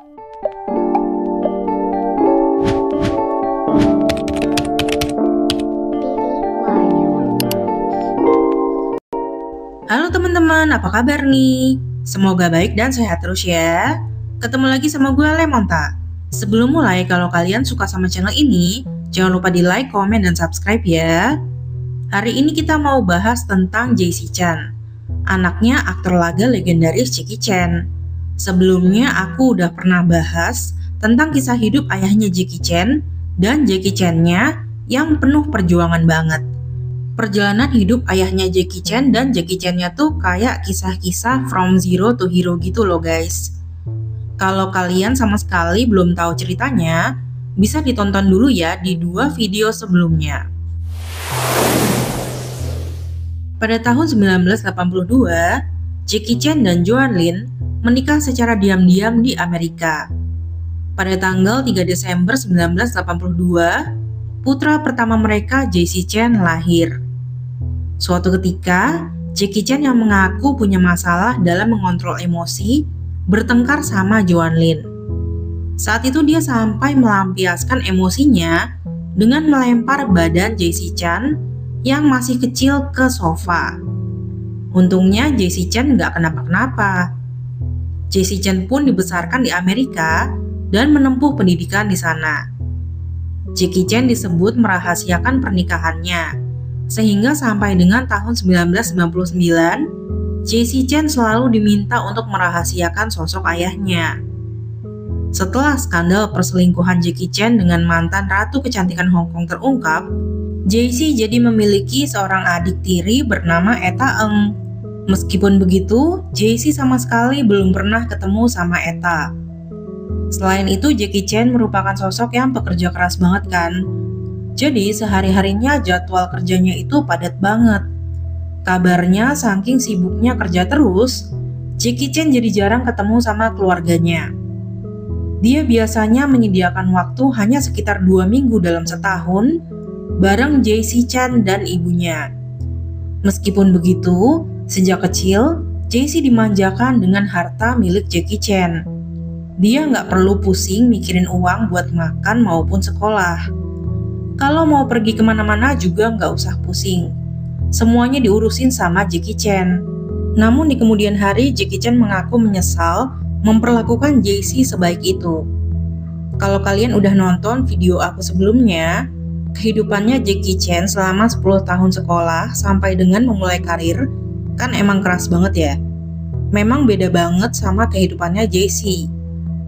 Halo teman-teman, apa kabar nih? Semoga baik dan sehat terus ya. Ketemu lagi sama gue Lemonta. Sebelum mulai, kalau kalian suka sama channel ini, jangan lupa di like, komen, dan subscribe ya. Hari ini kita mau bahas tentang Jaycee Chan, anaknya aktor laga legendaris Jackie Chan. Sebelumnya aku udah pernah bahas tentang kisah hidup ayahnya Jackie Chan dan Jackie Chan-nya yang penuh perjuangan banget. Perjalanan hidup ayahnya Jackie Chan dan Jackie Chan-nya tuh kayak kisah-kisah from zero to hero gitu loh guys. Kalau kalian sama sekali belum tahu ceritanya, bisa ditonton dulu ya di 2 video sebelumnya. Pada tahun 1982, Jackie Chan dan Joan Lin menikah secara diam-diam di Amerika. Pada tanggal 3 Desember 1982, putra pertama mereka, Jaycee Chan, lahir. Suatu ketika, Jackie Chan yang mengaku punya masalah dalam mengontrol emosi bertengkar sama Joan Lin. Saat itu dia sampai melampiaskan emosinya dengan melempar badan Jaycee Chan yang masih kecil ke sofa. Untungnya Jaycee Chan nggak kenapa-kenapa. Jaycee Chan pun dibesarkan di Amerika dan menempuh pendidikan di sana. Jackie Chan disebut merahasiakan pernikahannya, sehingga sampai dengan tahun 1999, Jaycee Chan selalu diminta untuk merahasiakan sosok ayahnya. Setelah skandal perselingkuhan Jackie Chan dengan mantan ratu kecantikan Hong Kong terungkap, Jaycee jadi memiliki seorang adik tiri bernama Etta Eng. Meskipun begitu, Jaycee sama sekali belum pernah ketemu sama Etta. Selain itu, Jackie Chan merupakan sosok yang pekerja keras banget kan. Jadi sehari-harinya jadwal kerjanya itu padat banget. Kabarnya saking sibuknya kerja terus, Jackie Chan jadi jarang ketemu sama keluarganya. Dia biasanya menyediakan waktu hanya sekitar 2 minggu dalam setahun bareng Jaycee Chan dan ibunya. Meskipun begitu, sejak kecil Jaycee dimanjakan dengan harta milik Jackie Chan. Dia nggak perlu pusing mikirin uang buat makan maupun sekolah. Kalau mau pergi kemana-mana juga nggak usah pusing. Semuanya diurusin sama Jackie Chan. Namun di kemudian hari, Jackie Chan mengaku menyesal memperlakukan Jaycee sebaik itu. Kalau kalian udah nonton video aku sebelumnya, kehidupannya Jackie Chan selama 10 tahun sekolah sampai dengan memulai karir, kan emang keras banget ya. Memang beda banget sama kehidupannya Jaycee.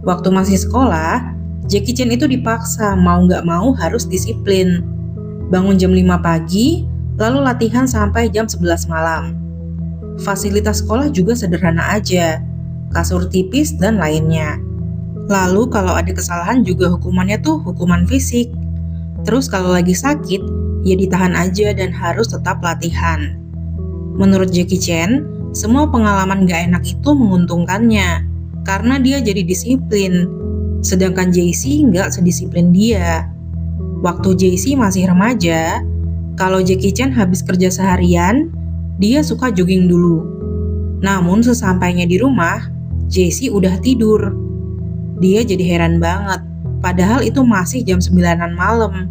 Waktu masih sekolah, Jackie Chan itu dipaksa mau nggak mau harus disiplin. Bangun jam 5 pagi, lalu latihan sampai jam 11 malam. Fasilitas sekolah juga sederhana aja, kasur tipis dan lainnya. Lalu kalau ada kesalahan juga hukumannya tuh hukuman fisik. Terus kalau lagi sakit, ya ditahan aja dan harus tetap latihan. Menurut Jackie Chan, semua pengalaman gak enak itu menguntungkannya, karena dia jadi disiplin. Sedangkan Jaycee nggak sedisiplin dia. Waktu Jaycee masih remaja, kalau Jackie Chan habis kerja seharian, dia suka jogging dulu. Namun sesampainya di rumah, Jaycee udah tidur. Dia jadi heran banget, padahal itu masih jam 9-an malam.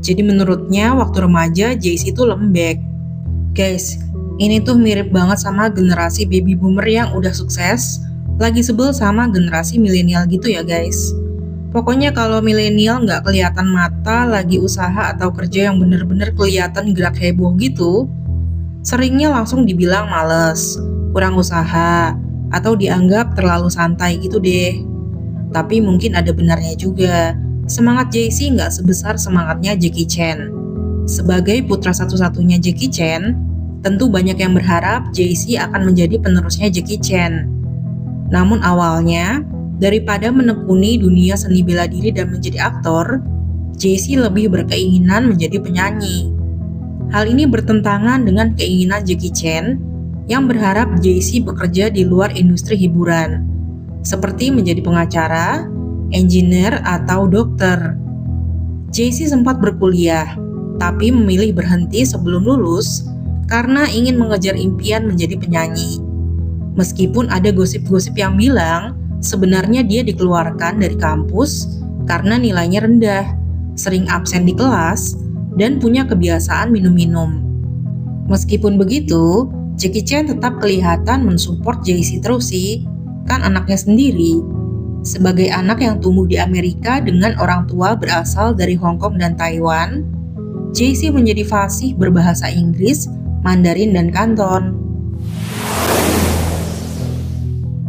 Jadi menurutnya waktu remaja Jaycee itu lembek. Guys, ini tuh mirip banget sama generasi baby boomer yang udah sukses, lagi sebel sama generasi milenial gitu ya guys. Pokoknya kalau milenial nggak kelihatan mata lagi usaha atau kerja yang bener-bener kelihatan gerak heboh gitu, seringnya langsung dibilang males, kurang usaha, atau dianggap terlalu santai gitu deh. Tapi mungkin ada benarnya juga, semangat Jaycee nggak sebesar semangatnya Jackie Chan. Sebagai putra satu-satunya Jackie Chan, tentu banyak yang berharap Jaycee akan menjadi penerusnya Jackie Chan. Namun awalnya, daripada menekuni dunia seni bela diri dan menjadi aktor, Jaycee lebih berkeinginan menjadi penyanyi. Hal ini bertentangan dengan keinginan Jackie Chan yang berharap Jaycee bekerja di luar industri hiburan, seperti menjadi pengacara, engineer, atau dokter. Jaycee sempat berkuliah, tapi memilih berhenti sebelum lulus karena ingin mengejar impian menjadi penyanyi. Meskipun ada gosip-gosip yang bilang Sebenarnya dia dikeluarkan dari kampus karena nilainya rendah, sering absen di kelas, dan punya kebiasaan minum-minum. Meskipun begitu, Jackie Chan tetap kelihatan mensupport JC terus sih, kan anaknya sendiri. Sebagai anak yang tumbuh di Amerika dengan orang tua berasal dari Hong Kong dan Taiwan, JC menjadi fasih berbahasa Inggris, Mandarin, dan Kanton.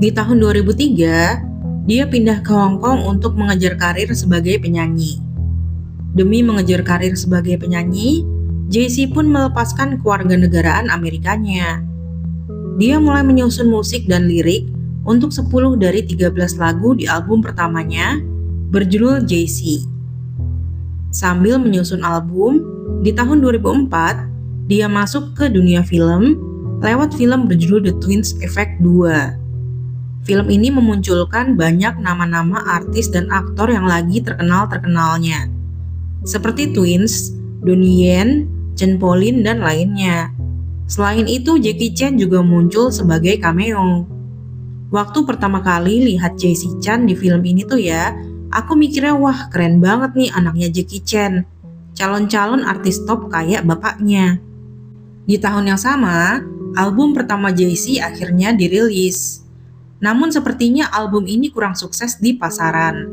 Di tahun 2003, dia pindah ke Hong Kong untuk mengejar karir sebagai penyanyi. Demi mengejar karir sebagai penyanyi, JC pun melepaskan kewarganegaraan Amerikanya. Dia mulai menyusun musik dan lirik untuk 10 dari 13 lagu di album pertamanya berjudul JC. Sambil menyusun album, di tahun 2004, dia masuk ke dunia film lewat film berjudul The Twins Effect 2. Film ini memunculkan banyak nama-nama artis dan aktor yang lagi terkenal-terkenalnya, seperti Twins, Donnie Yen, Chen Polin, dan lainnya. Selain itu, Jackie Chan juga muncul sebagai cameo. Waktu pertama kali lihat Jackie Chan di film ini tuh ya, aku mikirnya wah keren banget nih anaknya Jackie Chan. Calon-calon artis top kayak bapaknya. Di tahun yang sama, album pertama JC akhirnya dirilis. Namun sepertinya album ini kurang sukses di pasaran.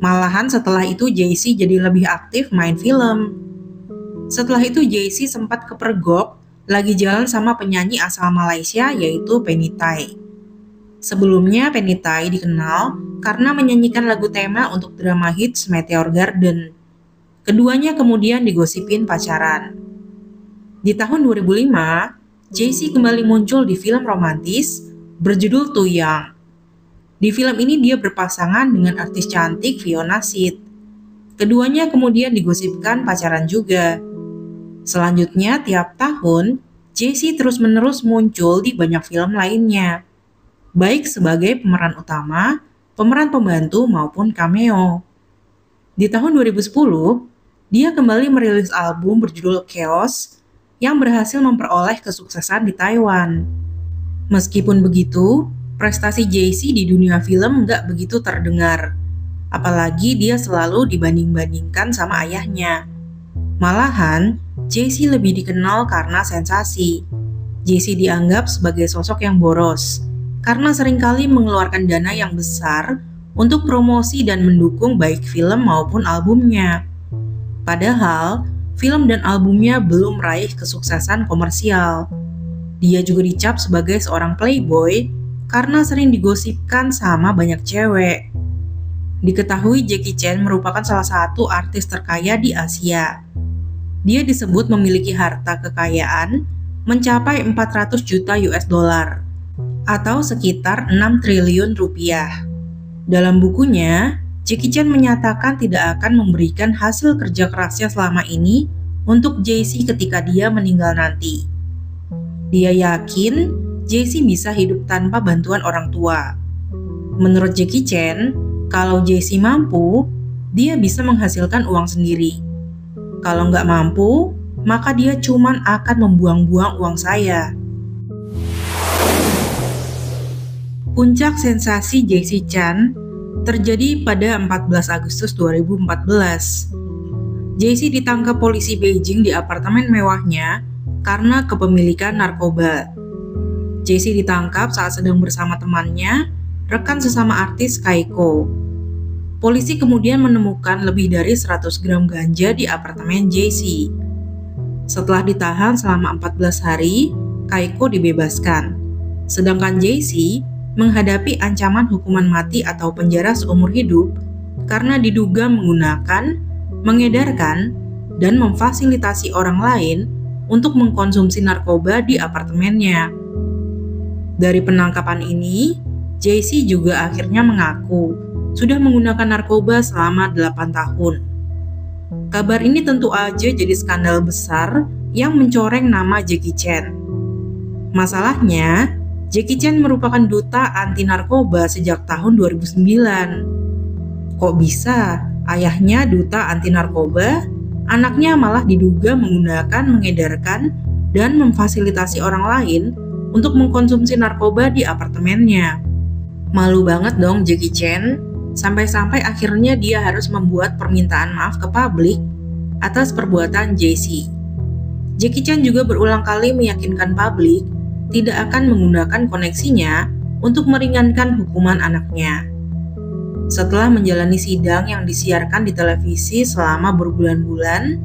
Malahan setelah itu JC jadi lebih aktif main film. Setelah itu JC sempat kepergok lagi jalan sama penyanyi asal Malaysia yaitu Penny Tai. Sebelumnya Penny Tai dikenal karena menyanyikan lagu tema untuk drama hits Meteor Garden. Keduanya kemudian digosipin pacaran. Di tahun 2005, JC kembali muncul di film romantis berjudul Too Young. Di film ini dia berpasangan dengan artis cantik Fiona Sid. Keduanya kemudian digosipkan pacaran juga. Selanjutnya tiap tahun, JC terus-menerus muncul di banyak film lainnya, baik sebagai pemeran utama, pemeran pembantu maupun cameo. Di tahun 2010, dia kembali merilis album berjudul Chaos yang berhasil memperoleh kesuksesan di Taiwan. Meskipun begitu, prestasi JC di dunia film nggak begitu terdengar. Apalagi dia selalu dibanding-bandingkan sama ayahnya. Malahan, JC lebih dikenal karena sensasi. JC dianggap sebagai sosok yang boros, karena seringkali mengeluarkan dana yang besar untuk promosi dan mendukung baik film maupun albumnya. Padahal, film dan albumnya belum meraih kesuksesan komersial. Dia juga dicap sebagai seorang playboy karena sering digosipkan sama banyak cewek. Diketahui Jackie Chan merupakan salah satu artis terkaya di Asia. Dia disebut memiliki harta kekayaan mencapai 400 juta US dollar atau sekitar 6 triliun rupiah. Dalam bukunya, Jackie Chan menyatakan tidak akan memberikan hasil kerja kerasnya selama ini untuk JC ketika dia meninggal nanti. Dia yakin JC bisa hidup tanpa bantuan orang tua. Menurut Jackie Chan, kalau JC mampu, dia bisa menghasilkan uang sendiri. Kalau nggak mampu, maka dia cuman akan membuang-buang uang saya. Puncak sensasi Jackie Chan terjadi pada 14 Agustus 2014. JC ditangkap polisi Beijing di apartemen mewahnya karena kepemilikan narkoba. JC ditangkap saat sedang bersama temannya, rekan sesama artis Kaiko. Polisi kemudian menemukan lebih dari 100 gram ganja di apartemen JC. Setelah ditahan selama 14 hari, Kaiko dibebaskan. Sedangkan JC menghadapi ancaman hukuman mati atau penjara seumur hidup karena diduga menggunakan, mengedarkan, dan memfasilitasi orang lain untuk mengkonsumsi narkoba di apartemennya. Dari penangkapan ini, JC juga akhirnya mengaku sudah menggunakan narkoba selama 8 tahun. Kabar ini tentu aja jadi skandal besar yang mencoreng nama Jackie Chan. Masalahnya, Jackie Chan merupakan duta anti narkoba sejak tahun 2009. Kok bisa ayahnya duta anti narkoba, anaknya malah diduga menggunakan, mengedarkan, dan memfasilitasi orang lain untuk mengkonsumsi narkoba di apartemennya? Malu banget dong Jackie Chan, sampai-sampai akhirnya dia harus membuat permintaan maaf ke publik atas perbuatan JC. Jackie Chan juga berulang kali meyakinkan publik tidak akan menggunakan koneksinya untuk meringankan hukuman anaknya. Setelah menjalani sidang yang disiarkan di televisi selama berbulan-bulan,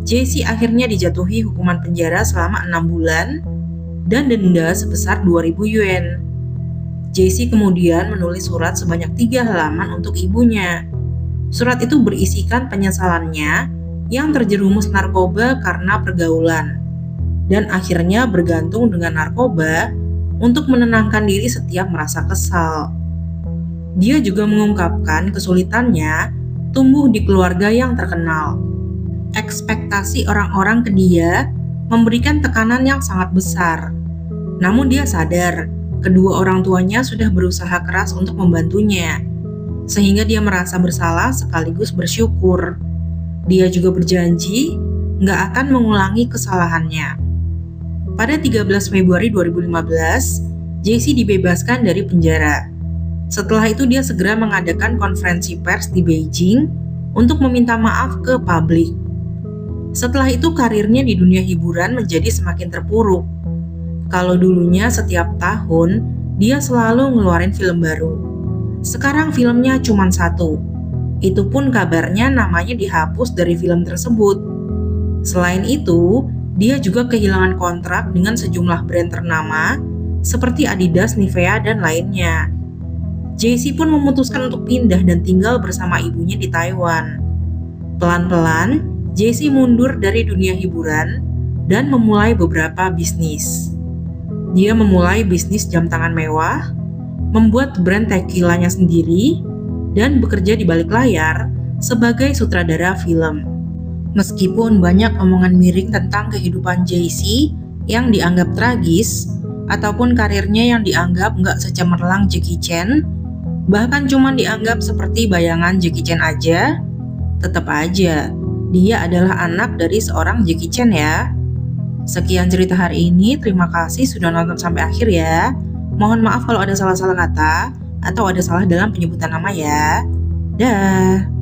JC akhirnya dijatuhi hukuman penjara selama 6 bulan dan denda sebesar 2.000 yuan. JC kemudian menulis surat sebanyak 3 halaman untuk ibunya. Surat itu berisikan penyesalannya yang terjerumus narkoba karena pergaulan, dan akhirnya bergantung dengan narkoba untuk menenangkan diri setiap merasa kesal. Dia juga mengungkapkan kesulitannya tumbuh di keluarga yang terkenal. Ekspektasi orang-orang ke dia memberikan tekanan yang sangat besar. Namun dia sadar kedua orang tuanya sudah berusaha keras untuk membantunya, sehingga dia merasa bersalah sekaligus bersyukur. Dia juga berjanji nggak akan mengulangi kesalahannya. Pada 13 Februari 2015, JC dibebaskan dari penjara. Setelah itu dia segera mengadakan konferensi pers di Beijing untuk meminta maaf ke publik. Setelah itu karirnya di dunia hiburan menjadi semakin terpuruk. Kalau dulunya setiap tahun dia selalu ngeluarin film baru, sekarang filmnya cuma 1. Itu pun kabarnya namanya dihapus dari film tersebut. Selain itu, dia juga kehilangan kontrak dengan sejumlah brand ternama seperti Adidas, Nivea, dan lainnya. JC pun memutuskan untuk pindah dan tinggal bersama ibunya di Taiwan. Pelan-pelan, JC mundur dari dunia hiburan dan memulai beberapa bisnis. Dia memulai bisnis jam tangan mewah, membuat brand tequilanya sendiri, dan bekerja di balik layar sebagai sutradara film. Meskipun banyak omongan miring tentang kehidupan JC yang dianggap tragis, ataupun karirnya yang dianggap nggak secemerlang Jackie Chan, bahkan cuma dianggap seperti bayangan Jackie Chan aja, tetap aja dia adalah anak dari seorang Jackie Chan ya. Sekian cerita hari ini, terima kasih sudah nonton sampai akhir ya. Mohon maaf kalau ada salah-salah kata atau ada salah dalam penyebutan nama ya. Dah.